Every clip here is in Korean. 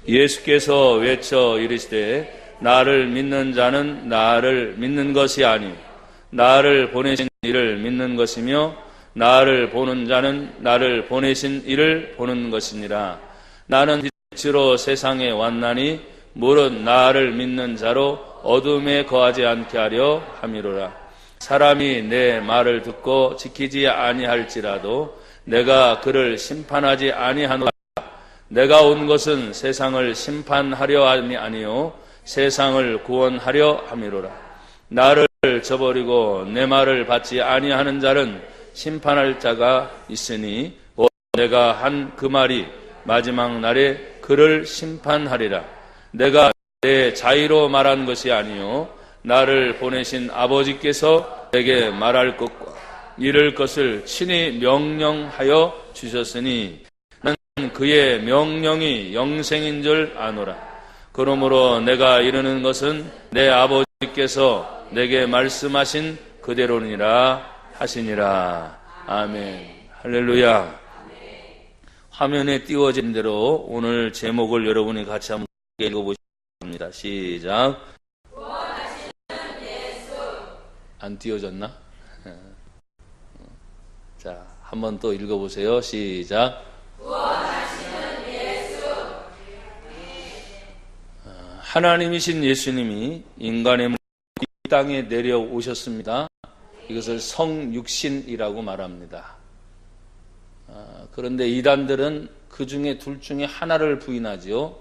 예수께서 외쳐 이르시되 나를 믿는 자는 나를 믿는 것이 아니 나를 보내신 이를 믿는 것이며 나를 보는 자는 나를 보내신 이를 보는 것이니라. 나는 빛으로 세상에 왔나니 무릇 나를 믿는 자로 어둠에 거하지 않게 하려 함이로라. 사람이 내 말을 듣고 지키지 아니할지라도 내가 그를 심판하지 아니하노라. 내가 온 것은 세상을 심판하려 함이 아니요 세상을 구원하려 함이로라. 나를 저버리고 내 말을 받지 아니하는 자는 심판할 자가 있으니 내가 한 그 말이 마지막 날에 그를 심판하리라. 내가 내 자의로 말한 것이 아니요 나를 보내신 아버지께서 내게 말할 것과 이를 것을 친히 명령하여 주셨으니 나는 그의 명령이 영생인 줄 아노라. 그러므로 내가 이르는 것은 내 아버지께서 내게 말씀하신 그대로니라 하시니라. 아멘. 할렐루야. 화면에 띄워진 대로 오늘 제목을 여러분이 같이 한번 읽어보십니다. 시작. 안 띄워졌나? 자, 한번 또 읽어보세요. 시작. 하나님이신 예수님이 인간의 몸을 이 땅에 내려오셨습니다. 이것을 성육신이라고 말합니다. 그런데 이단들은 그 중에 둘 중에 하나를 부인하지요.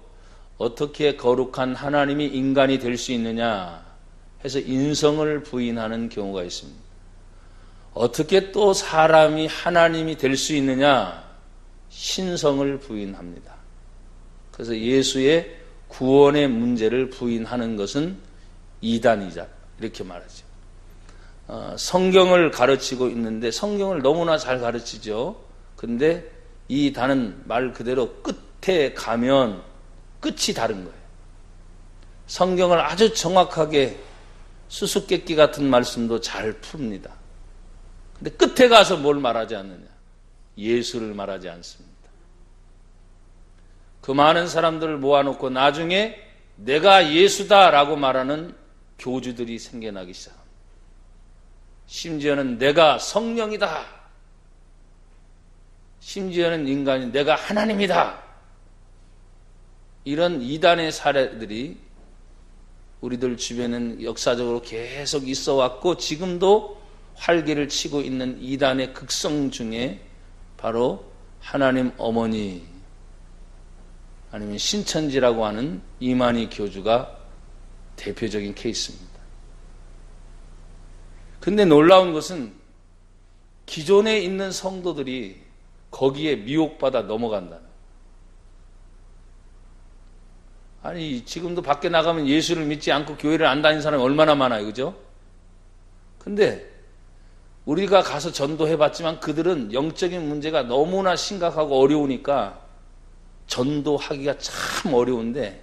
어떻게 거룩한 하나님이 인간이 될 수 있느냐 해서 인성을 부인하는 경우가 있습니다. 어떻게 또 사람이 하나님이 될 수 있느냐? 신성을 부인합니다. 그래서 예수의 구원의 문제를 부인하는 것은 이단이자 이렇게 말하죠. 성경을 가르치고 있는데 성경을 너무나 잘 가르치죠. 근데 이 단은 말 그대로 끝에 가면 끝이 다른 거예요. 성경을 아주 정확하게 수수께끼 같은 말씀도 잘 풉니다. 근데 끝에 가서 뭘 말하지 않느냐? 예수를 말하지 않습니다. 그 많은 사람들을 모아놓고 나중에 내가 예수다라고 말하는 교주들이 생겨나기 시작합니다. 심지어는 내가 성령이다. 심지어는 인간이 내가 하나님이다. 이런 이단의 사례들이 우리들 주변에는 역사적으로 계속 있어 왔고 지금도 활기를 치고 있는 이단의 극성 중에 바로 하나님 어머니 아니면 신천지라고 하는 이만희 교주가 대표적인 케이스입니다. 근데 놀라운 것은 기존에 있는 성도들이 거기에 미혹받아 넘어간다는. 아니 지금도 밖에 나가면 예수를 믿지 않고 교회를 안 다니는 사람이 얼마나 많아요. 그죠? 근데 우리가 가서 전도해봤지만 그들은 영적인 문제가 너무나 심각하고 어려우니까 전도하기가 참 어려운데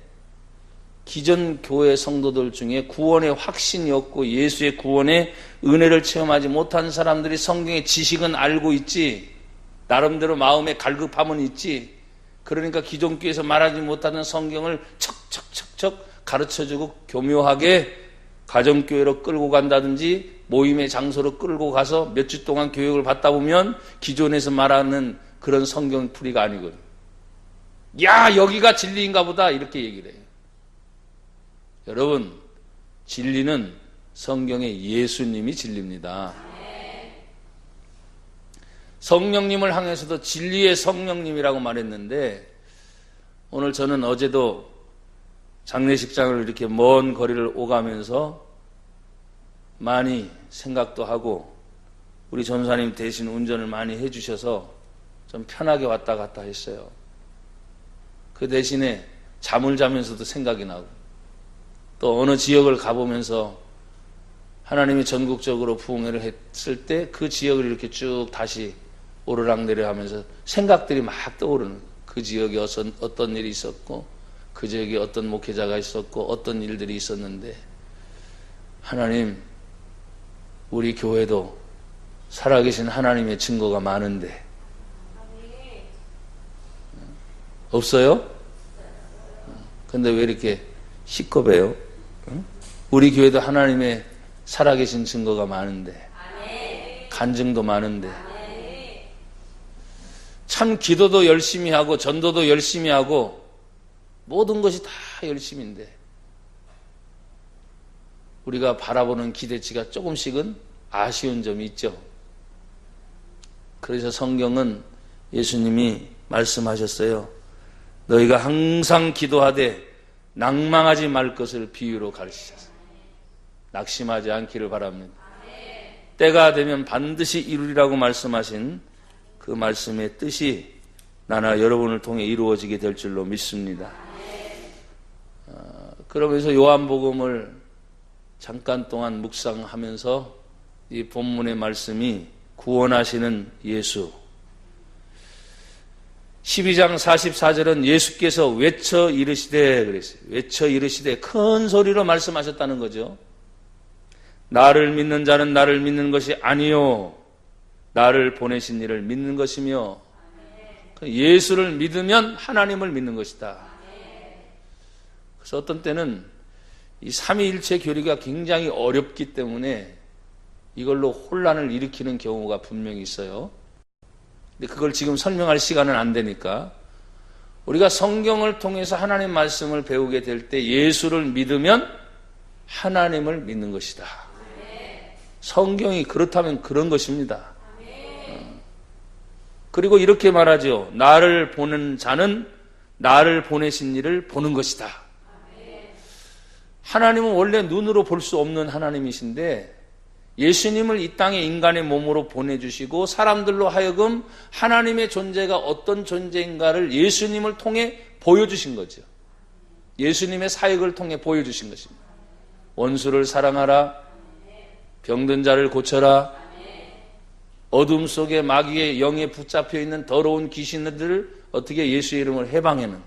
기존 교회 성도들 중에 구원의 확신이 없고 예수의 구원의 은혜를 체험하지 못한 사람들이 성경의 지식은 알고 있지 나름대로 마음에 갈급함은 있지 그러니까 기존 교회에서 말하지 못하는 성경을 척척척척 가르쳐주고 교묘하게 가정교회로 끌고 간다든지 모임의 장소로 끌고 가서 몇 주 동안 교육을 받다 보면 기존에서 말하는 그런 성경풀이가 아니거든요. 야 여기가 진리인가 보다 이렇게 얘기를 해요. 여러분 진리는 성경의 예수님이 진리입니다. 성령님을 향해서도 진리의 성령님이라고 말했는데 오늘 저는 어제도 장례식장을 이렇게 먼 거리를 오가면서 많이 생각도 하고 우리 전사님 대신 운전을 많이 해주셔서 좀 편하게 왔다 갔다 했어요. 그 대신에 잠을 자면서도 생각이 나고 또 어느 지역을 가보면서 하나님이 전국적으로 부흥회를 했을 때 그 지역을 이렇게 쭉 다시 오르락내리하면서 생각들이 막 떠오르는 그 지역에 어떤 일이 있었고 그 지역에 어떤 목회자가 있었고 어떤 일들이 있었는데 하나님 우리 교회도 살아계신 하나님의 증거가 많은데 없어요? 근데 왜 이렇게 시끄러워요? 우리 교회도 하나님의 살아계신 증거가 많은데, 간증도 많은데, 참 기도도 열심히 하고 전도도 열심히 하고 모든 것이 다 열심인데 우리가 바라보는 기대치가 조금씩은 아쉬운 점이 있죠. 그래서 성경은 예수님이 말씀하셨어요. 너희가 항상 기도하되 낭망하지 말 것을 비유로 가르치셨어요. 낙심하지 않기를 바랍니다. 때가 되면 반드시 이루리라고 말씀하신 그 말씀의 뜻이 나나 여러분을 통해 이루어지게 될 줄로 믿습니다. 그러면서 요한복음을 잠깐 동안 묵상하면서 이 본문의 말씀이 구원하시는 예수, 12장 44절은 예수께서 외쳐 이르시되 그랬어요. 외쳐 이르시되 큰 소리로 말씀하셨다는 거죠. 나를 믿는 자는 나를 믿는 것이 아니요 나를 보내신 이를 믿는 것이며, 예수를 믿으면 하나님을 믿는 것이다. 그래서 어떤 때는 이 삼위일체 교리가 굉장히 어렵기 때문에 이걸로 혼란을 일으키는 경우가 분명히 있어요. 근데 그걸 지금 설명할 시간은 안 되니까, 우리가 성경을 통해서 하나님 말씀을 배우게 될 때 예수를 믿으면 하나님을 믿는 것이다. 성경이 그렇다면 그런 것입니다. 그리고 이렇게 말하죠. 나를 보는 자는 나를 보내신 이를 보는 것이다. 하나님은 원래 눈으로 볼 수 없는 하나님이신데 예수님을 이 땅에 인간의 몸으로 보내주시고 사람들로 하여금 하나님의 존재가 어떤 존재인가를 예수님을 통해 보여주신 거죠. 예수님의 사역을 통해 보여주신 것입니다. 원수를 사랑하라, 병든 자를 고쳐라, 어둠 속에 마귀의 영에 붙잡혀 있는 더러운 귀신들을 어떻게 예수의 이름을 해방하는,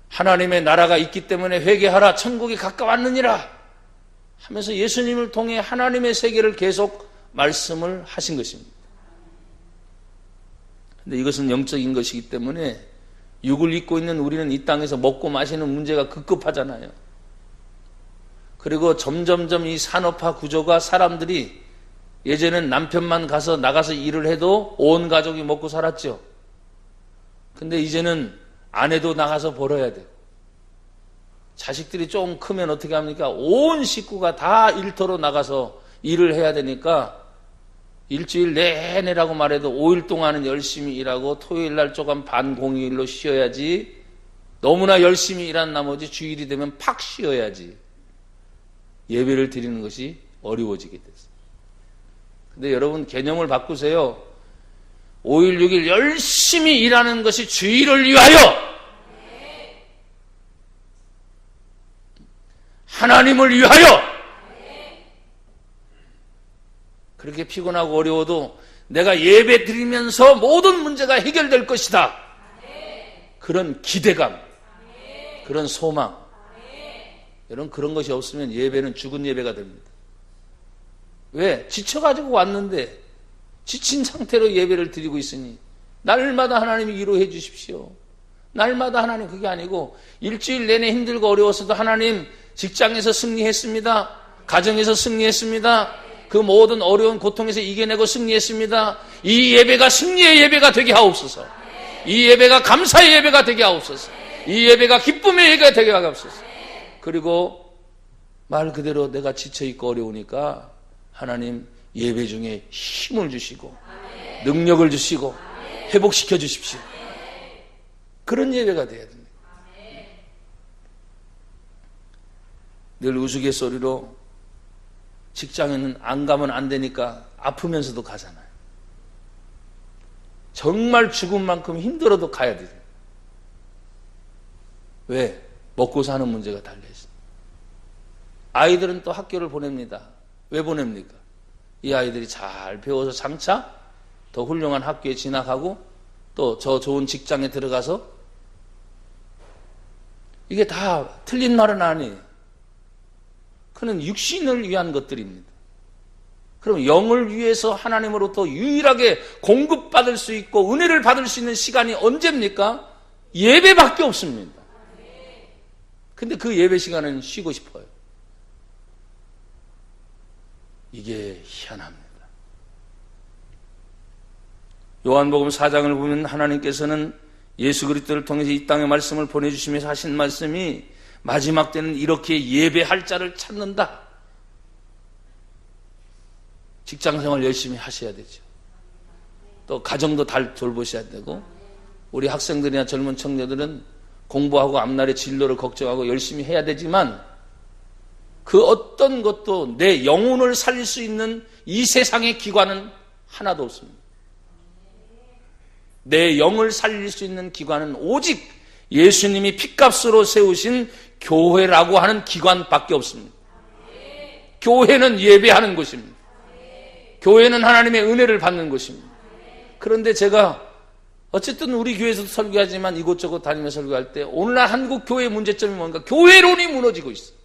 하나님의 나라가 있기 때문에 회개하라, 천국이 가까웠느니라 하면서 예수님을 통해 하나님의 세계를 계속 말씀을 하신 것입니다. 그런데 이것은 영적인 것이기 때문에 육을 입고 있는 우리는 이 땅에서 먹고 마시는 문제가 급급하잖아요. 그리고 점점점 이 산업화 구조가, 사람들이 예전엔 남편만 나가서 일을 해도 온 가족이 먹고 살았죠. 근데 이제는 아내도 나가서 벌어야 돼요. 자식들이 좀 크면 어떻게 합니까? 온 식구가 다 일터로 나가서 일을 해야 되니까 일주일 내내라고 말해도 5일 동안은 열심히 일하고 토요일 날 조금 반공휴일로 쉬어야지, 너무나 열심히 일한 나머지 주일이 되면 팍 쉬어야지 예배를 드리는 것이 어려워지게 됐어요. 근데 여러분 개념을 바꾸세요. 5일 6일 열심히 일하는 것이 주일을 위하여, 하나님을 위하여. 그렇게 피곤하고 어려워도 내가 예배 드리면서 모든 문제가 해결될 것이다. 그런 기대감, 그런 소망. 여러분 그런 것이 없으면 예배는 죽은 예배가 됩니다. 왜? 지쳐가지고 왔는데 지친 상태로 예배를 드리고 있으니 날마다 하나님이 위로해 주십시오. 날마다 하나님, 그게 아니고 일주일 내내 힘들고 어려웠어도 하나님 직장에서 승리했습니다. 가정에서 승리했습니다. 그 모든 어려운 고통에서 이겨내고 승리했습니다. 이 예배가 승리의 예배가 되게 하옵소서. 이 예배가 감사의 예배가 되게 하옵소서. 이 예배가 기쁨의 예배가 되게 하옵소서. 그리고 말 그대로 내가 지쳐있고 어려우니까 하나님 예배 중에 힘을 주시고 능력을 주시고 회복시켜 주십시오. 그런 예배가 돼야 됩니다. 늘 우스갯소리로 직장에는 안 가면 안 되니까 아프면서도 가잖아요. 정말 죽은 만큼 힘들어도 가야 돼요. 왜? 먹고 사는 문제가 달려있어요. 아이들은 또 학교를 보냅니다. 왜 보냅니까? 이 아이들이 잘 배워서 장차 더 훌륭한 학교에 진학하고 또 저 좋은 직장에 들어가서, 이게 다 틀린 말은 아니에요. 그는 육신을 위한 것들입니다. 그럼 영을 위해서 하나님으로부터 유일하게 공급받을 수 있고 은혜를 받을 수 있는 시간이 언제입니까? 예배밖에 없습니다. 근데 그 예배 시간은 쉬고 싶어요. 이게 희한합니다. 요한복음 4장을 보면 하나님께서는 예수 그리스도를 통해서 이 땅에 말씀을 보내주시면서 하신 말씀이 마지막 때는 이렇게 예배할 자를 찾는다. 직장생활 열심히 하셔야 되죠. 또 가정도 잘 돌보셔야 되고, 우리 학생들이나 젊은 청년들은 공부하고 앞날의 진로를 걱정하고 열심히 해야 되지만, 그 어떤 것도 내 영혼을 살릴 수 있는 이 세상의 기관은 하나도 없습니다. 내 영을 살릴 수 있는 기관은 오직 예수님이 핏값으로 세우신 교회라고 하는 기관밖에 없습니다. 교회는 예배하는 곳입니다. 교회는 하나님의 은혜를 받는 곳입니다. 그런데 제가 어쨌든 우리 교회에서도 설교하지만 이곳저곳 다니면서 설교할 때 오늘날 한국 교회의 문제점이 뭔가? 교회론이 무너지고 있어요.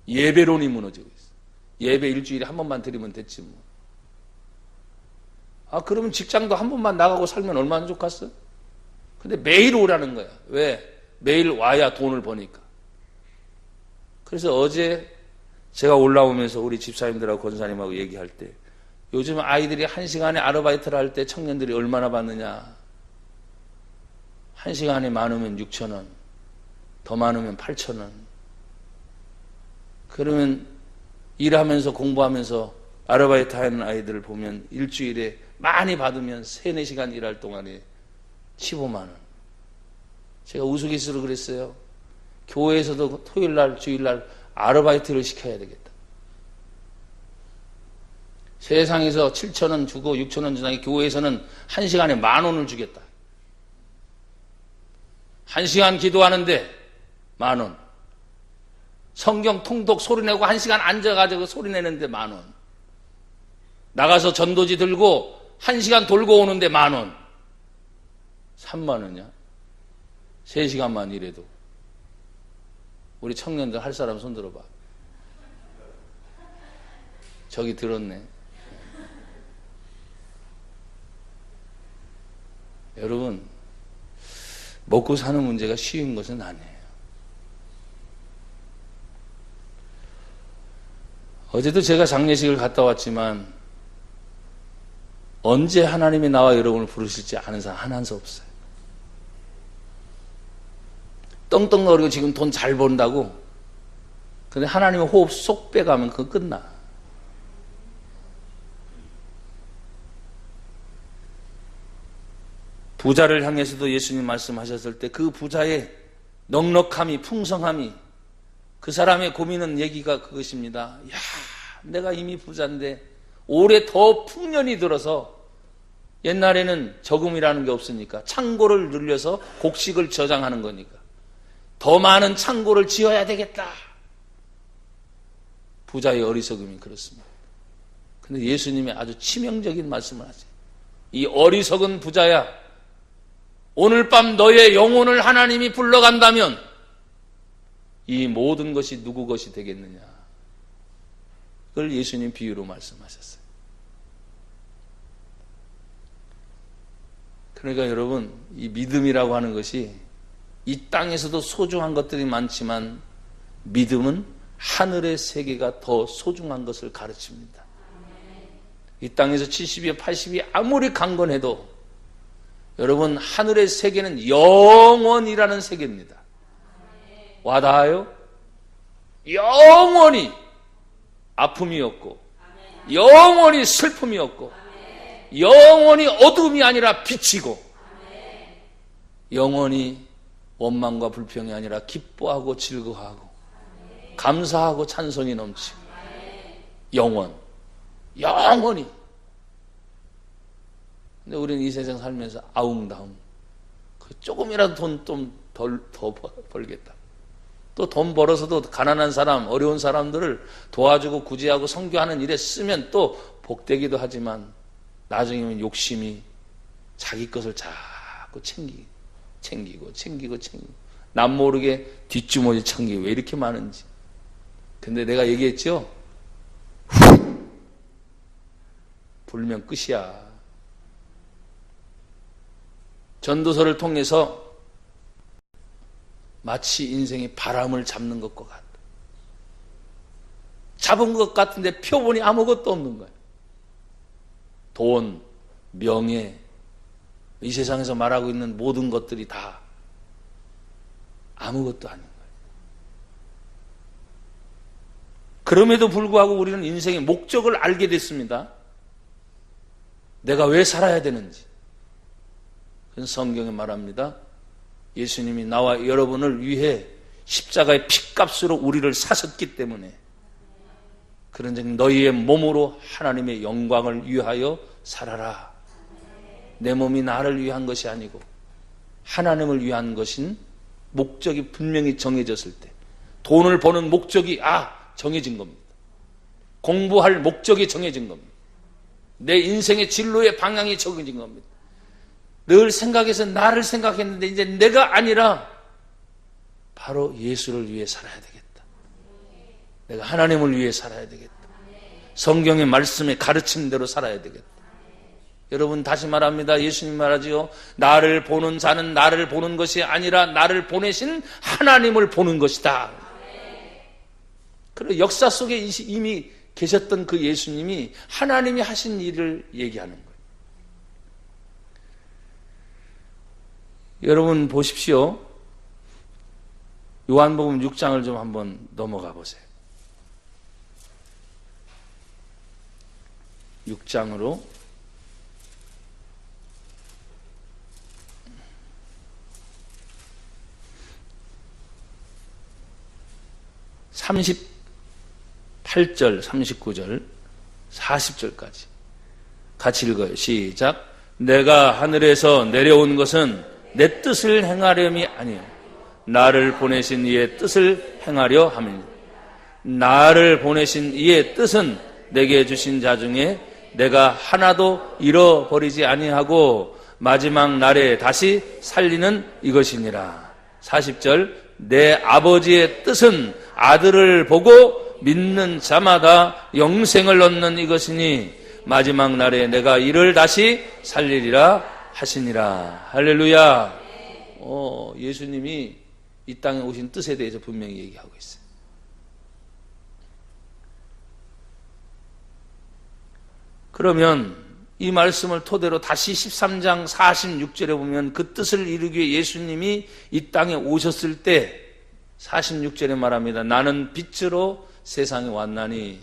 예배론이 무너지고 있어요. 예배 일주일에 한 번만 드리면 됐지 뭐. 그러면 직장도 한 번만 나가고 살면 얼마나 좋겠어? 근데 매일 오라는 거야. 왜? 매일 와야 돈을 버니까. 그래서 어제 제가 올라오면서 우리 집사님들하고 권사님하고 얘기할 때, 요즘 아이들이 1시간에 아르바이트를 할 때 청년들이 얼마나 받느냐. 1시간에 많으면 6,000원, 더 많으면 8,000원. 그러면 일하면서 공부하면서 아르바이트 하는 아이들을 보면 일주일에 많이 받으면 3, 4시간 일할 동안에 15만 원. 제가 우스갯소리로 그랬어요. 교회에서도 토요일날, 주일날 아르바이트를 시켜야 되겠다. 세상에서 7,000원 주고 6,000원 주나니 교회에서는 1시간에 10,000원을 주겠다. 1시간 기도하는데 10,000원. 성경 통독 소리내고 1시간 앉아가지고 소리내는데 10,000원. 나가서 전도지 들고 1시간 돌고 오는데 10,000원. 30,000원이야. 3시간만 일해도. 우리 청년들 할 사람 손 들어봐. 저기 들었네. 여러분, 먹고 사는 문제가 쉬운 것은 아니에요. 어제도 제가 장례식을 갔다 왔지만 언제 하나님이 나와 여러분을 부르실지 아는 사람 하나 없어요. 떵떵거리고 지금 돈 잘 번다고. 근데 하나님의 호흡 쏙 빼가면 그거 끝나. 부자를 향해서도 예수님 말씀하셨을 때 그 부자의 넉넉함이, 풍성함이, 그 사람의 고민은 얘기가 그것입니다. 야, 내가 이미 부자인데 올해 더 풍년이 들어서, 옛날에는 저금이라는 게 없으니까 창고를 늘려서 곡식을 저장하는 거니까 더 많은 창고를 지어야 되겠다. 부자의 어리석음이 그렇습니다. 근데 예수님이 아주 치명적인 말씀을 하세요. 이 어리석은 부자야, 오늘 밤 너의 영혼을 하나님이 불러간다면 이 모든 것이 누구 것이 되겠느냐. 그걸 예수님 비유로 말씀하셨어요. 그러니까 여러분, 이 믿음이라고 하는 것이 이 땅에서도 소중한 것들이 많지만 믿음은 하늘의 세계가 더 소중한 것을 가르칩니다. 이 땅에서 70이 80이 아무리 강건해도 여러분, 하늘의 세계는 영원이라는 세계입니다. 와닿아요? 영원히 아픔이 없고, 영원히 슬픔이 없고, 영원히 어둠이 아니라 빛이고, 영원히 원망과 불평이 아니라 기뻐하고 즐거워하고 감사하고 찬송이 넘치고, 영원히. 근데 우리는 이 세상 살면서 아웅다웅, 조금이라도 돈 좀 더 벌겠다. 또 돈 벌어서도 가난한 사람, 어려운 사람들을 도와주고 구제하고 선교하는 일에 쓰면 또 복되기도 하지만 나중에는 욕심이 자기 것을 자꾸 챙기고 남 모르게 뒷주머니 챙기고 왜 이렇게 많은지. 근데 내가 얘기했죠? 불면 끝이야. 전도서를 통해서 마치 인생이 바람을 잡는 것과 같다. 잡은 것 같은데 펴보니 아무것도 없는 거예요. 돈, 명예, 이 세상에서 말하고 있는 모든 것들이 다 아무것도 아닌 거예요. 그럼에도 불구하고 우리는 인생의 목적을 알게 됐습니다. 내가 왜 살아야 되는지. 그래서 성경에 말합니다. 예수님이 나와 여러분을 위해 십자가의 핏값으로 우리를 사셨기 때문에 그런즉 너희의 몸으로 하나님의 영광을 위하여 살아라. 내 몸이 나를 위한 것이 아니고 하나님을 위한 것인 목적이 분명히 정해졌을 때 돈을 버는 목적이 정해진 겁니다. 공부할 목적이 정해진 겁니다. 내 인생의 진로의 방향이 정해진 겁니다. 늘 생각해서 나를 생각했는데 이제 내가 아니라 바로 예수를 위해 살아야 되겠다. 내가 하나님을 위해 살아야 되겠다. 성경의 말씀에 가르친 대로 살아야 되겠다. 여러분 다시 말합니다. 예수님 말하지요. 나를 보는 자는 나를 보는 것이 아니라 나를 보내신 하나님을 보는 것이다. 그리고 역사 속에 이미 계셨던 그 예수님이 하나님이 하신 일을 얘기하는 거예요. 여러분 보십시오. 요한복음 6장을 좀 한번 넘어가 보세요. 6장으로 38절, 39절, 40절까지 같이 읽어요. 시작. 내가 하늘에서 내려온 것은 내 뜻을 행하려함이 아니요 나를 보내신 이의 뜻을 행하려 함이니라. 나를 보내신 이의 뜻은 내게 주신 자 중에 내가 하나도 잃어버리지 아니하고 마지막 날에 다시 살리는 이것이니라. 40절. 내 아버지의 뜻은 아들을 보고 믿는 자마다 영생을 얻는 이것이니 마지막 날에 내가 이를 다시 살리리라 하시니라. 할렐루야. 예수님이 이 땅에 오신 뜻에 대해서 분명히 얘기하고 있어요. 그러면 이 말씀을 토대로 다시 13장 46절에 보면 그 뜻을 이루기 위해 예수님이 이 땅에 오셨을 때 46절에 말합니다. 나는 빛으로 세상에 왔나니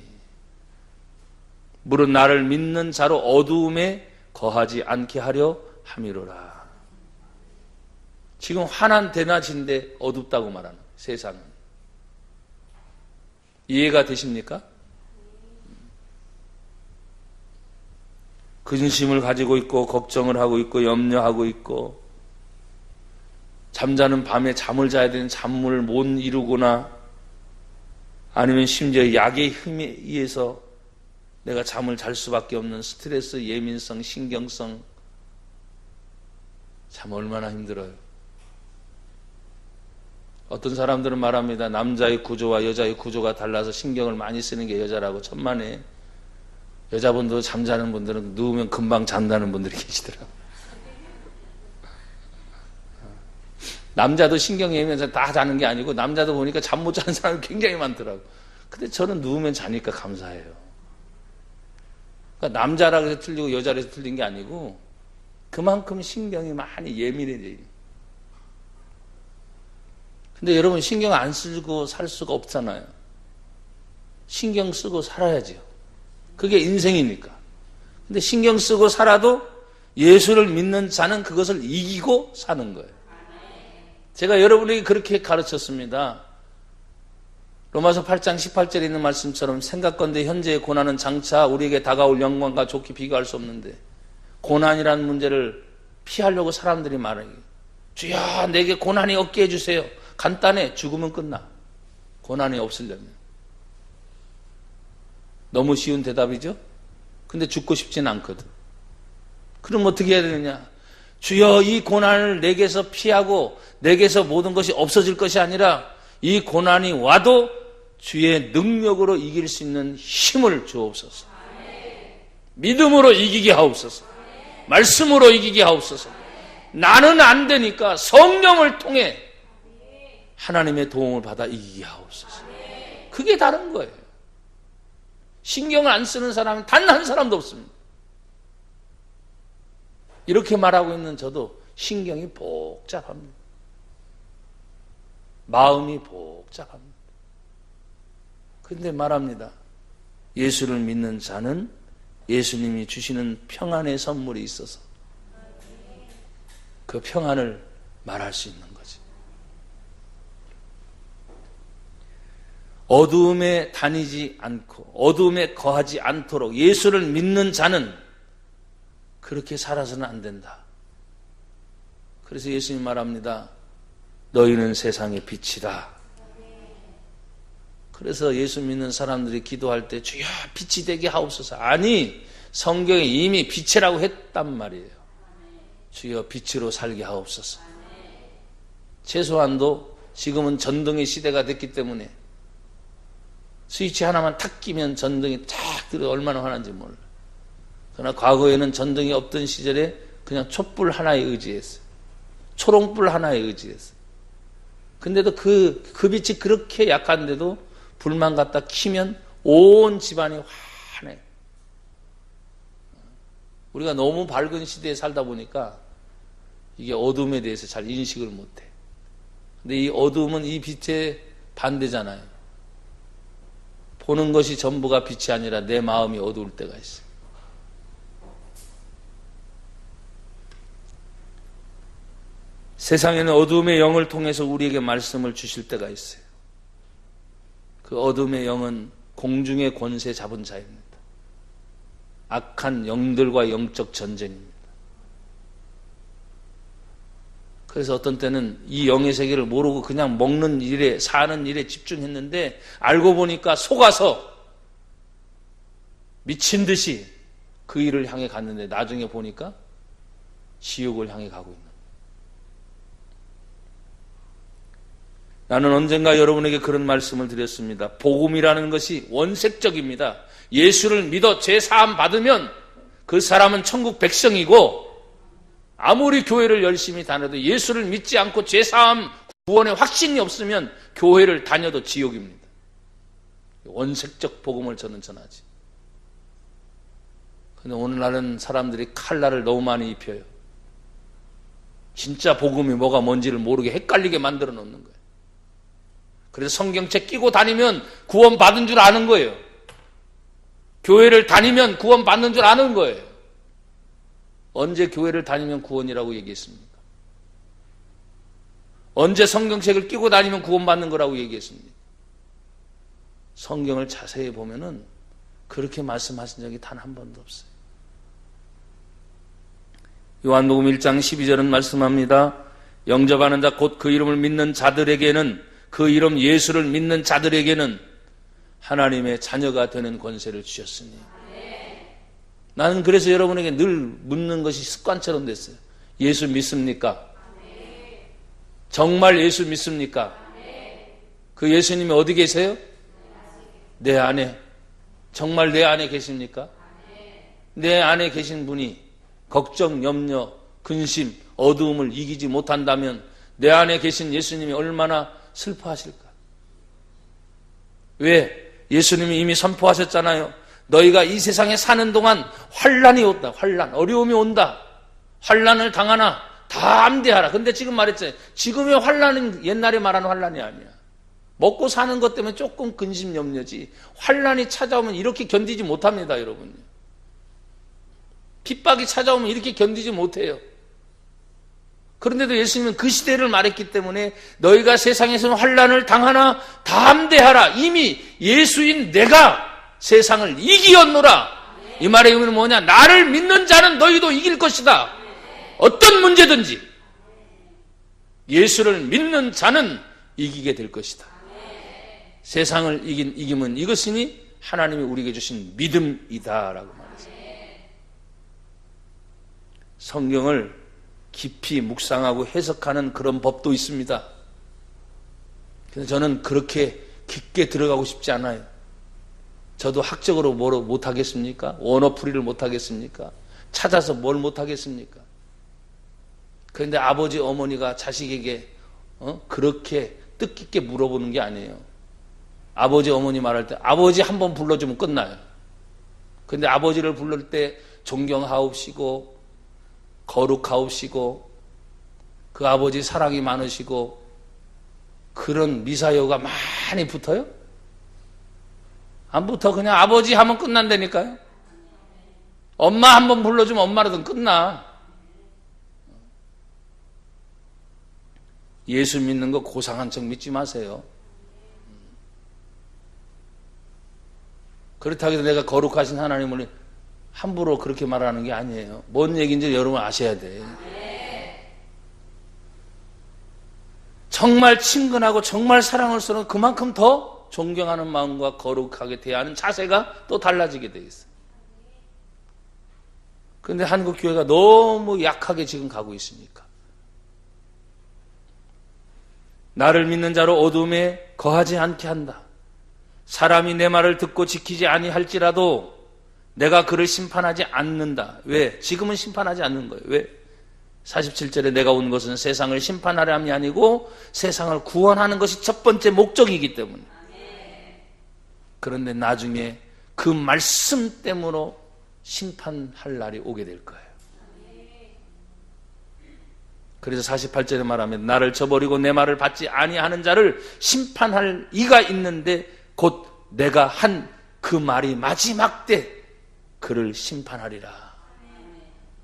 물은 나를 믿는 자로 어두움에 거하지 않게 하려 함이로라. 지금 환한 대낮인데 어둡다고 말하는 거예요. 세상은. 이해가 되십니까? 근심을 가지고 있고 걱정을 하고 있고 염려하고 있고 잠자는 밤에 잠을 자야 되는 잠을 못 이루거나 아니면 심지어 약의 힘에 의해서 내가 잠을 잘 수밖에 없는 스트레스, 예민성, 신경성 참 얼마나 힘들어요. 어떤 사람들은 말합니다. 남자의 구조와 여자의 구조가 달라서 신경을 많이 쓰는 게 여자라고 천만에 여자분도 잠자는 분들은 누우면 금방 잔다는 분들이 계시더라고요. 남자도 신경이 예민해서 다 자는 게 아니고 남자도 보니까 잠 못 자는 사람이 굉장히 많더라고요. 근데 저는 누우면 자니까 감사해요. 그러니까 남자라고 해서 틀리고 여자라고 해서 틀린 게 아니고 그만큼 신경이 많이 예민해져요. 근데 여러분 신경 안 쓰고 살 수가 없잖아요. 신경 쓰고 살아야죠. 그게 인생이니까. 근데 신경 쓰고 살아도 예수를 믿는 자는 그것을 이기고 사는 거예요. 제가 여러분에게 그렇게 가르쳤습니다. 로마서 8장 18절에 있는 말씀처럼 생각건대 현재의 고난은 장차 우리에게 다가올 영광과 좋게 비교할 수 없는데 고난이라는 문제를 피하려고 사람들이 말해요. 주여 내게 고난이 없게 해주세요. 간단해. 죽으면 끝나. 고난이 없으려면. 너무 쉬운 대답이죠? 근데 죽고 싶지는 않거든. 그럼 어떻게 해야 되느냐? 주여 이 고난을 내게서 피하고 내게서 모든 것이 없어질 것이 아니라 이 고난이 와도 주의 능력으로 이길 수 있는 힘을 주옵소서. 믿음으로 이기게 하옵소서. 말씀으로 이기게 하옵소서. 나는 안 되니까 성령을 통해 하나님의 도움을 받아 이기게 하옵소서. 그게 다른 거예요. 신경을 안 쓰는 사람은 단 한 사람도 없습니다. 이렇게 말하고 있는 저도 신경이 복잡합니다. 마음이 복잡합니다. 그런데 말합니다. 예수를 믿는 자는 예수님이 주시는 평안의 선물이 있어서 그 평안을 말할 수 있는 거지. 어두움에 다니지 않고 어두움에 거하지 않도록 예수를 믿는 자는 그렇게 살아서는 안 된다. 그래서 예수님 말합니다. 너희는 세상의 빛이다. 그래서 예수 믿는 사람들이 기도할 때 주여 빛이 되게 하옵소서. 아니, 성경에 이미 빛이라고 했단 말이에요. 주여 빛으로 살게 하옵소서. 최소한도 지금은 전등의 시대가 됐기 때문에 스위치 하나만 탁 끼면 전등이 탁 들어 얼마나 환한지 몰라. 그러나 과거에는 전등이 없던 시절에 그냥 촛불 하나에 의지했어요. 초롱불 하나에 의지했어요. 근데도 그 빛이 그렇게 약한데도 불만 갖다 켜면 온 집안이 환해. 우리가 너무 밝은 시대에 살다 보니까 이게 어둠에 대해서 잘 인식을 못해. 근데 이 어둠은 이 빛의 반대잖아요. 보는 것이 전부가 빛이 아니라 내 마음이 어두울 때가 있어요. 세상에는 어두움의 영을 통해서 우리에게 말씀을 주실 때가 있어요. 그 어둠의 영은 공중의 권세 잡은 자입니다. 악한 영들과 영적 전쟁입니다. 그래서 어떤 때는 이 영의 세계를 모르고 그냥 먹는 일에 사는 일에 집중했는데 알고 보니까 속아서 미친 듯이 그 일을 향해 갔는데 나중에 보니까 지옥을 향해 가고 있는. 나는 언젠가 여러분에게 그런 말씀을 드렸습니다. 복음이라는 것이 원색적입니다. 예수를 믿어 죄 사함 받으면 그 사람은 천국 백성이고 아무리 교회를 열심히 다녀도 예수를 믿지 않고 죄 사함 구원의 확신이 없으면 교회를 다녀도 지옥입니다. 원색적 복음을 저는 전하지. 근데 오늘날은 사람들이 칼날을 너무 많이 입혀요. 진짜 복음이 뭐가 뭔지를 모르게 헷갈리게 만들어 놓는 거예요. 그래서 성경책 끼고 다니면 구원 받은 줄 아는 거예요. 교회를 다니면 구원 받는 줄 아는 거예요. 언제 교회를 다니면 구원이라고 얘기했습니까? 언제 성경책을 끼고 다니면 구원 받는 거라고 얘기했습니까? 성경을 자세히 보면은 그렇게 말씀하신 적이 단 한 번도 없어요. 요한복음 1장 12절은 말씀합니다. 영접하는 자 곧 그 이름을 믿는 자들에게는 그 이름 예수를 믿는 자들에게는 하나님의 자녀가 되는 권세를 주셨으니. 나는 그래서 여러분에게 늘 묻는 것이 습관처럼 됐어요. 예수 믿습니까? 정말 예수 믿습니까? 그 예수님이 어디 계세요? 내 안에. 정말 내 안에 계십니까? 내 안에 계신 분이 걱정, 염려, 근심, 어두움을 이기지 못한다면 내 안에 계신 예수님이 얼마나 슬퍼하실까? 왜? 예수님이 이미 선포하셨잖아요. 너희가 이 세상에 사는 동안 환난이 온다. 환난, 어려움이 온다. 환난을 당하나 다 암대하라. 근데 지금 말했잖아요. 지금의 환난은 옛날에 말하는 환난이 아니야. 먹고 사는 것 때문에 조금 근심 염려지. 환난이 찾아오면 이렇게 견디지 못합니다, 여러분. 핍박이 찾아오면 이렇게 견디지 못해요. 그런데도 예수님은 그 시대를 말했기 때문에 너희가 세상에서는 환난을 당하나 다 함대하라. 이미 예수인 내가 세상을 이기었노라. 이 말의 의미는 뭐냐? 나를 믿는 자는 너희도 이길 것이다. 어떤 문제든지 예수를 믿는 자는 이기게 될 것이다. 세상을 이김은 이것이니 하나님이 우리에게 주신 믿음이다라고 말했어요. 성경을 깊이 묵상하고 해석하는 그런 법도 있습니다. 그래서 저는 그렇게 깊게 들어가고 싶지 않아요. 저도 학적으로 뭘 못하겠습니까? 원어풀이를 못하겠습니까? 찾아서 뭘 못하겠습니까? 그런데 아버지 어머니가 자식에게 그렇게 뜻깊게 물어보는 게 아니에요. 아버지, 어머니 말할 때 아버지 한번 불러주면 끝나요. 근데 아버지를 부를 때 존경하옵시고 거룩하옵시고 그 아버지 사랑이 많으시고 그런 미사여가 많이 붙어요? 안 붙어. 그냥 아버지 하면 끝난다니까요. 엄마 한번 불러주면 엄마라든 끝나. 예수 믿는 거 고상한 척 믿지 마세요. 그렇다고 해서 내가 거룩하신 하나님을 함부로 그렇게 말하는 게 아니에요. 뭔 얘기인지 여러분 아셔야 돼. 정말 친근하고 정말 사랑을 쏘는 그만큼 더 존경하는 마음과 거룩하게 대하는 자세가 또 달라지게 돼 있어요. 그런데 한국 교회가 너무 약하게 지금 가고 있으니까. 나를 믿는 자로 어둠에 거하지 않게 한다. 사람이 내 말을 듣고 지키지 아니할지라도 내가 그를 심판하지 않는다. 왜? 지금은 심판하지 않는 거예요. 왜? 47절에 내가 온 것은 세상을 심판하려 함이 아니고 세상을 구원하는 것이 첫 번째 목적이기 때문에. 그런데 나중에 그 말씀 때문에 심판할 날이 오게 될 거예요. 그래서 48절에 말하면 나를 저버리고 내 말을 받지 아니하는 자를 심판할 이가 있는데 곧 내가 한 그 말이 마지막 때 그를 심판하리라.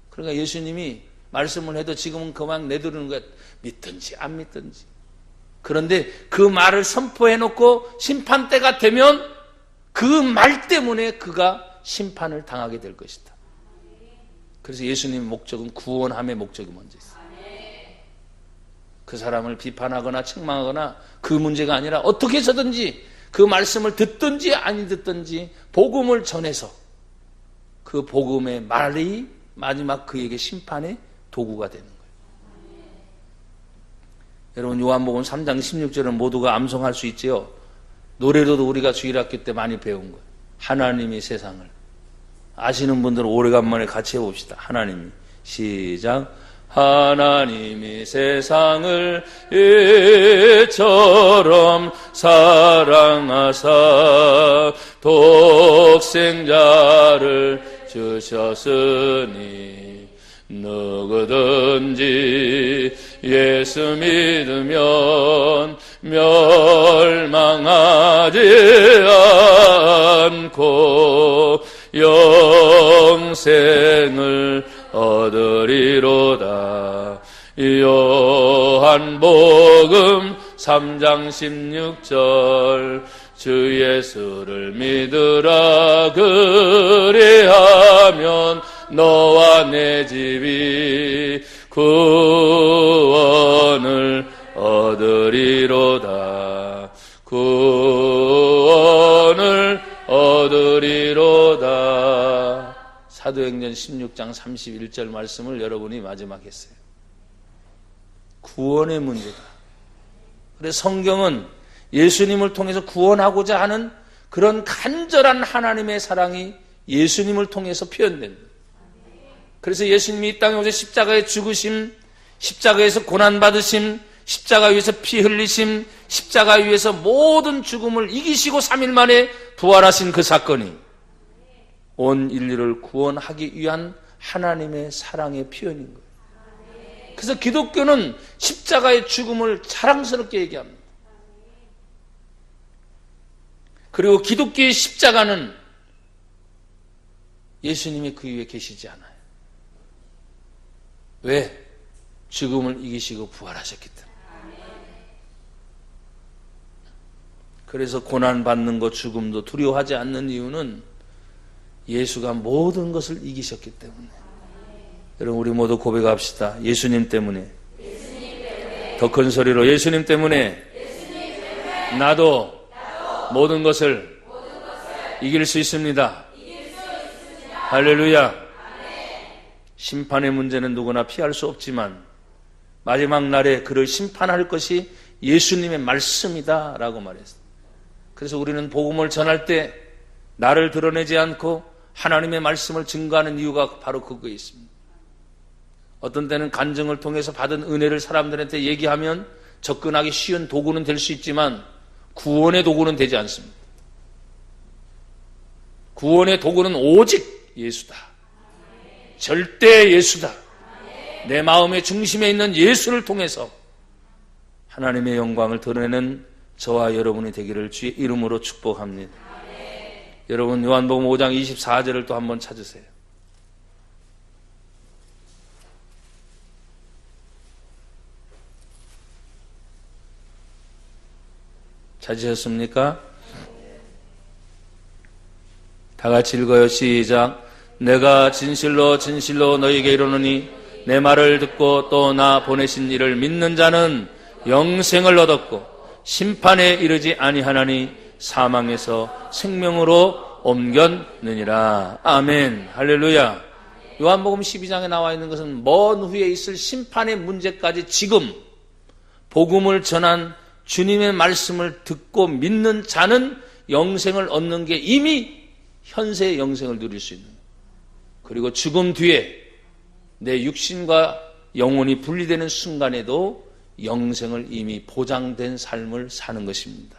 그러니까 예수님이 말씀을 해도 지금은 그만 내두르는 거야. 믿든지 안 믿든지. 그런데 그 말을 선포해놓고 심판 때가 되면 그 말 때문에 그가 심판을 당하게 될 것이다. 그래서 예수님의 목적은 구원함의 목적이 먼저 있어요. 그 사람을 비판하거나 책망하거나 그 문제가 아니라 어떻게 해서든지 그 말씀을 듣든지 아니 듣든지 복음을 전해서 그 복음의 말이 마지막 그에게 심판의 도구가 되는 거예요. 여러분 요한복음 3장 16절은 모두가 암송할 수 있지요. 노래로도 우리가 주일학교 때 많이 배운 거예요. 하나님이 세상을. 아시는 분들은 오래간만에 같이 해봅시다. 하나님이. 시작. 하나님이 세상을 이처럼 사랑하사 독생자를 주셨으니 누구든지 예수 믿으면 멸망하지 않고 영생을 얻으리로다. 요한복음 3장 16절 주 예수를 믿으라 그리하면 너와 내 집이 구원을 얻으리로다. 구원을 얻으리로다. 사도행전 16장 31절 말씀을 여러분이 마지막 했어요. 구원의 문제다. 그래서 성경은 예수님을 통해서 구원하고자 하는 그런 간절한 하나님의 사랑이 예수님을 통해서 표현됩니다. 그래서 예수님이 이 땅에 오셔 십자가에 죽으심, 십자가에서 고난받으심, 십자가 위에서 피 흘리심, 십자가 위에서 모든 죽음을 이기시고 3일 만에 부활하신 그 사건이 온 인류를 구원하기 위한 하나님의 사랑의 표현인 거예요. 그래서 기독교는 십자가의 죽음을 자랑스럽게 얘기합니다. 그리고 기독교의 십자가는 예수님이 그 위에 계시지 않아요. 왜? 죽음을 이기시고 부활하셨기 때문에. 그래서 고난받는 것, 죽음도 두려워하지 않는 이유는 예수가 모든 것을 이기셨기 때문에. 여러분 우리 모두 고백합시다. 예수님 때문에. 더 큰 소리로 예수님 때문에 나도 모든 것을 이길 수 있습니다. 할렐루야. 심판의 문제는 누구나 피할 수 없지만 마지막 날에 그를 심판할 것이 예수님의 말씀이다 라고 말했어요. 그래서 우리는 복음을 전할 때 나를 드러내지 않고 하나님의 말씀을 증거하는 이유가 바로 그거에 있습니다. 어떤 때는 간증을 통해서 받은 은혜를 사람들한테 얘기하면 접근하기 쉬운 도구는 될 수 있지만 구원의 도구는 되지 않습니다. 구원의 도구는 오직 예수다. 절대 예수다. 내 마음의 중심에 있는 예수를 통해서 하나님의 영광을 드러내는 저와 여러분이 되기를 주의 이름으로 축복합니다. 여러분 요한복음 5장 24절을 또 한번 찾으세요. 찾으셨습니까? 다 같이 읽어요. 시작. 내가 진실로 진실로 너희에게 이르노니 내 말을 듣고 또 나 보내신 이를 믿는 자는 영생을 얻었고 심판에 이르지 아니하나니 사망에서 생명으로 옮겼느니라. 아멘. 할렐루야. 요한복음 12장에 나와 있는 것은 먼 후에 있을 심판의 문제까지 지금 복음을 전한 주님의 말씀을 듣고 믿는 자는 영생을 얻는 게 이미 현세의 영생을 누릴 수 있는 거예요. 그리고 죽음 뒤에 내 육신과 영혼이 분리되는 순간에도 영생을 이미 보장된 삶을 사는 것입니다.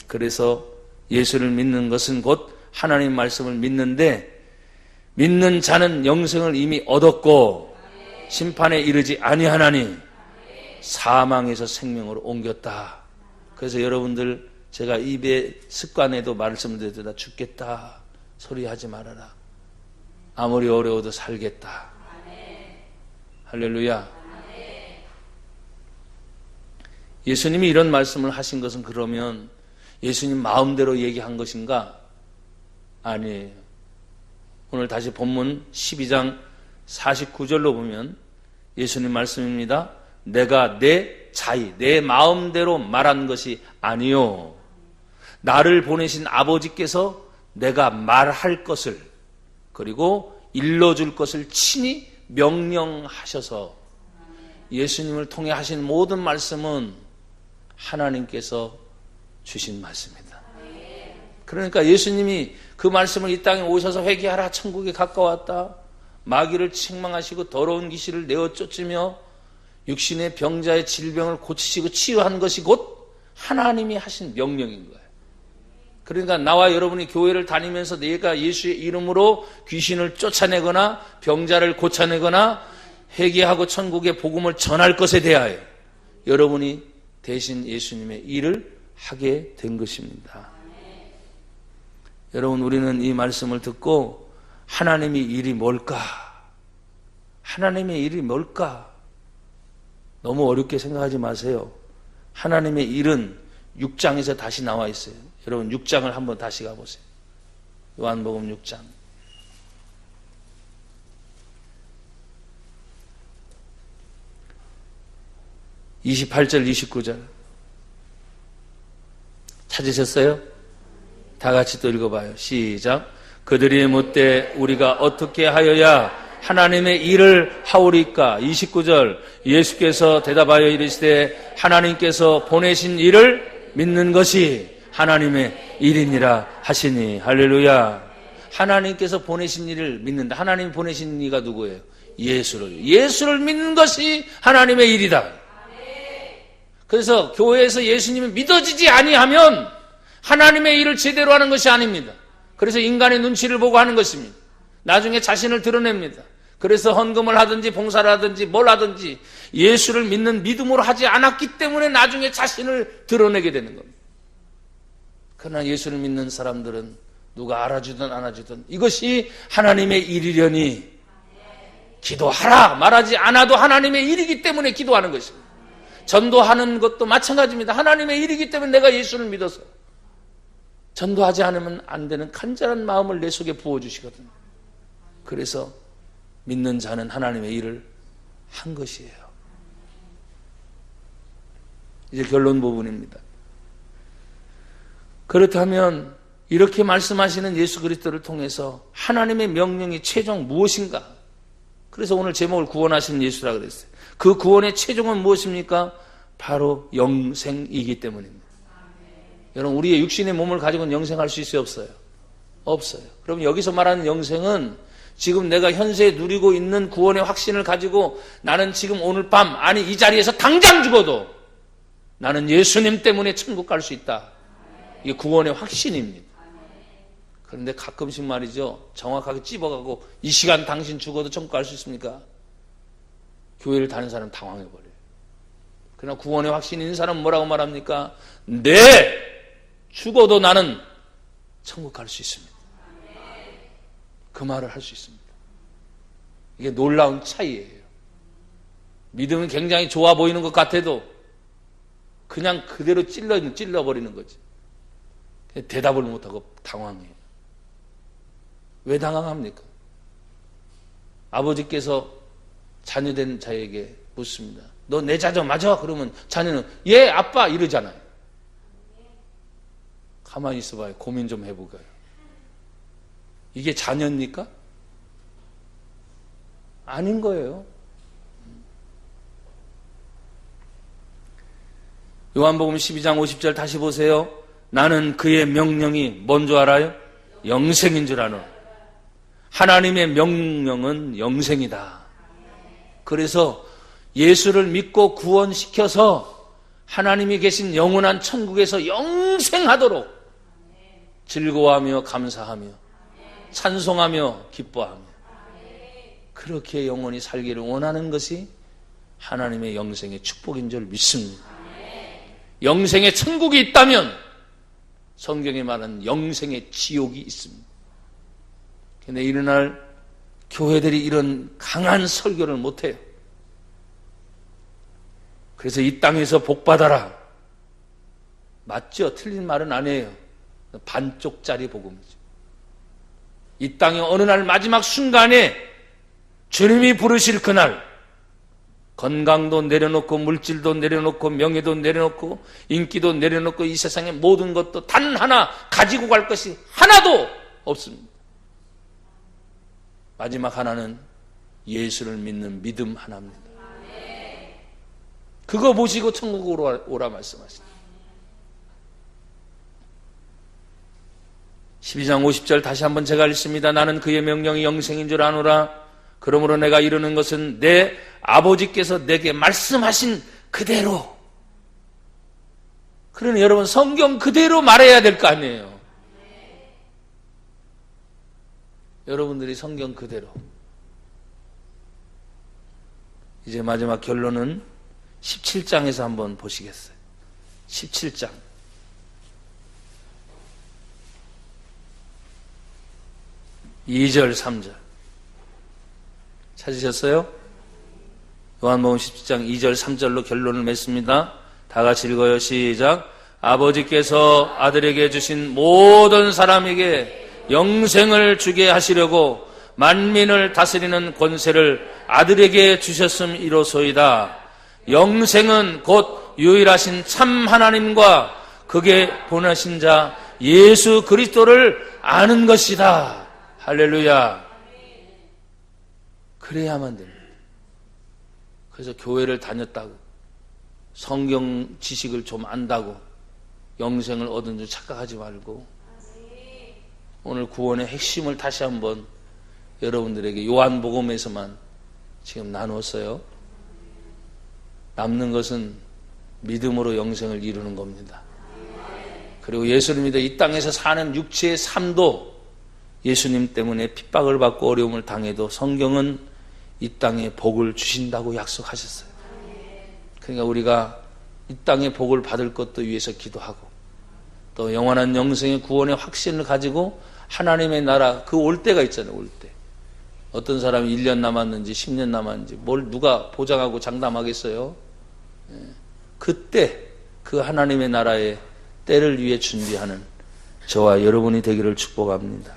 그래서 예수를 믿는 것은 곧 하나님 말씀을 믿는데 믿는 자는 영생을 이미 얻었고 심판에 이르지 아니하나니 사망에서 생명으로 옮겼다. 그래서 여러분들 제가 입에 습관에도 말씀드리다 죽겠다 소리 하지 말아라. 아무리 어려워도 살겠다. 할렐루야. 예수님이 이런 말씀을 하신 것은 그러면 예수님 마음대로 얘기한 것인가? 아니에요. 오늘 다시 본문 12장 49절로 보면 예수님 말씀입니다. 내가 내 자의, 내 마음대로 말한 것이 아니요. 나를 보내신 아버지께서 내가 말할 것을 그리고 일러줄 것을 친히 명령하셔서 예수님을 통해 하신 모든 말씀은 하나님께서 주신 말씀입니다. 그러니까 예수님이 그 말씀을 이 땅에 오셔서 회개하라 천국에 가까웠다. 마귀를 책망하시고 더러운 귀신을 내어 쫓으며 육신의 병자의 질병을 고치시고 치유한 것이 곧 하나님이 하신 명령인 거예요. 그러니까 나와 여러분이 교회를 다니면서 내가 예수의 이름으로 귀신을 쫓아내거나 병자를 고쳐내거나 회개하고 천국의 복음을 전할 것에 대하여 여러분이 대신 예수님의 일을 하게 된 것입니다. 여러분 우리는 이 말씀을 듣고 하나님의 일이 뭘까? 하나님의 일이 뭘까? 너무 어렵게 생각하지 마세요. 하나님의 일은 6장에서 다시 나와 있어요. 여러분 6장을 한번 다시 가보세요. 요한복음 6장. 28절 29절 찾으셨어요? 다 같이 또 읽어봐요. 시작. 그들이 묻되 우리가 어떻게 하여야 하나님의 일을 하오리까? 29절 예수께서 대답하여 이르시되 하나님께서 보내신 일을 믿는 것이 하나님의 일이니라 하시니. 할렐루야. 하나님께서 보내신 일을 믿는다. 하나님 보내신 이가 누구예요? 예수를 믿는 것이 하나님의 일이다. 그래서 교회에서 예수님이 믿어지지 아니하면 하나님의 일을 제대로 하는 것이 아닙니다. 그래서 인간의 눈치를 보고 하는 것입니다. 나중에 자신을 드러냅니다. 그래서 헌금을 하든지 봉사를 하든지 뭘 하든지 예수를 믿는 믿음으로 하지 않았기 때문에 나중에 자신을 드러내게 되는 겁니다. 그러나 예수를 믿는 사람들은 누가 알아주든 안 알아주든 이것이 하나님의 일이려니 기도하라 말하지 않아도 하나님의 일이기 때문에 기도하는 것입니다. 전도하는 것도 마찬가지입니다. 하나님의 일이기 때문에 내가 예수를 믿어서 전도하지 않으면 안 되는 간절한 마음을 내 속에 부어주시거든요. 그래서 믿는 자는 하나님의 일을 한 것이에요. 이제 결론 부분입니다. 그렇다면 이렇게 말씀하시는 예수 그리스도를 통해서 하나님의 명령이 최종 무엇인가? 그래서 오늘 제목을 구원하시는 예수라 그랬어요. 그 구원의 최종은 무엇입니까? 바로 영생이기 때문입니다. 여러분 우리의 육신의 몸을 가지고는 영생할 수 있어요? 없어요? 없어요. 그럼 여기서 말하는 영생은 지금 내가 현세에 누리고 있는 구원의 확신을 가지고 나는 지금 오늘 밤 아니 이 자리에서 당장 죽어도 나는 예수님 때문에 천국 갈 수 있다. 이게 구원의 확신입니다. 그런데 가끔씩 말이죠, 정확하게 찝어가고 이 시간 당신 죽어도 천국 갈 수 있습니까? 교회를 다니는 사람 당황해버려요. 그러나 구원의 확신이 있는 사람은 뭐라고 말합니까? 네! 죽어도 나는 천국 갈 수 있습니다. 그 말을 할 수 있습니다. 이게 놀라운 차이예요. 믿음은 굉장히 좋아 보이는 것 같아도 그냥 그대로 찔러버리는 거지. 대답을 못하고 당황해요. 왜 당황합니까? 아버지께서 자녀된 자에게 묻습니다. 너 내 자녀 맞아? 그러면 자녀는 예 아빠 이러잖아요. 가만히 있어봐요. 고민 좀 해보고요. 이게 자녀입니까? 아닌 거예요. 요한복음 12장 50절 다시 보세요. 나는 그의 명령이 뭔 줄 알아요? 영생인 줄 아노. 하나님의 명령은 영생이다. 그래서 예수를 믿고 구원시켜서 하나님이 계신 영원한 천국에서 영생하도록 즐거워하며 감사하며 찬송하며 기뻐하며 그렇게 영원히 살기를 원하는 것이 하나님의 영생의 축복인 줄 믿습니다. 영생의 천국이 있다면 성경에 말하는 영생의 지옥이 있습니다. 근데 이런 날 교회들이 이런 강한 설교를 못해요. 그래서 이 땅에서 복받아라. 맞죠? 틀린 말은 아니에요. 반쪽짜리 복음이죠. 이 땅의 어느 날 마지막 순간에 주님이 부르실 그날 건강도 내려놓고 물질도 내려놓고 명예도 내려놓고 인기도 내려놓고 이 세상의 모든 것도 단 하나 가지고 갈 것이 하나도 없습니다. 마지막 하나는 예수를 믿는 믿음 하나입니다. 그거 보시고 천국으로 오라 말씀하십니다. 12장 50절 다시 한번 제가 읽습니다. 나는 그의 명령이 영생인 줄 아노라. 그러므로 내가 이루는 것은 내 아버지께서 내게 말씀하신 그대로. 그러니 여러분 성경 그대로 말해야 될 거 아니에요. 여러분들이 성경 그대로. 이제 마지막 결론은 17장에서 한번 보시겠어요. 17장. 2절, 3절. 찾으셨어요? 요한복음 17장 2절, 3절로 결론을 맺습니다. 다 같이 읽어요. 시작. 아버지께서 아들에게 주신 모든 사람에게 영생을 주게 하시려고 만민을 다스리는 권세를 아들에게 주셨음이로소이다. 영생은 곧 유일하신 참 하나님과 그게 보내신 자 예수 그리스도를 아는 것이다. 할렐루야. 그래야만 됩니다. 그래서 교회를 다녔다고 성경 지식을 좀 안다고 영생을 얻은 줄 착각하지 말고 오늘 구원의 핵심을 다시 한번 여러분들에게 요한복음에서만 지금 나눴어요. 남는 것은 믿음으로 영생을 이루는 겁니다. 그리고 예수를 믿어 이 땅에서 사는 육체의 삶도 예수님 때문에 핍박을 받고 어려움을 당해도 성경은 이 땅에 복을 주신다고 약속하셨어요. 그러니까 우리가 이 땅에 복을 받을 것도 위해서 기도하고 또 영원한 영생의 구원의 확신을 가지고 하나님의 나라 그 올 때가 있잖아요. 올 때. 어떤 사람이 1년 남았는지 10년 남았는지 뭘 누가 보장하고 장담하겠어요? 그때 그 하나님의 나라의 때를 위해 준비하는 저와 여러분이 되기를 축복합니다.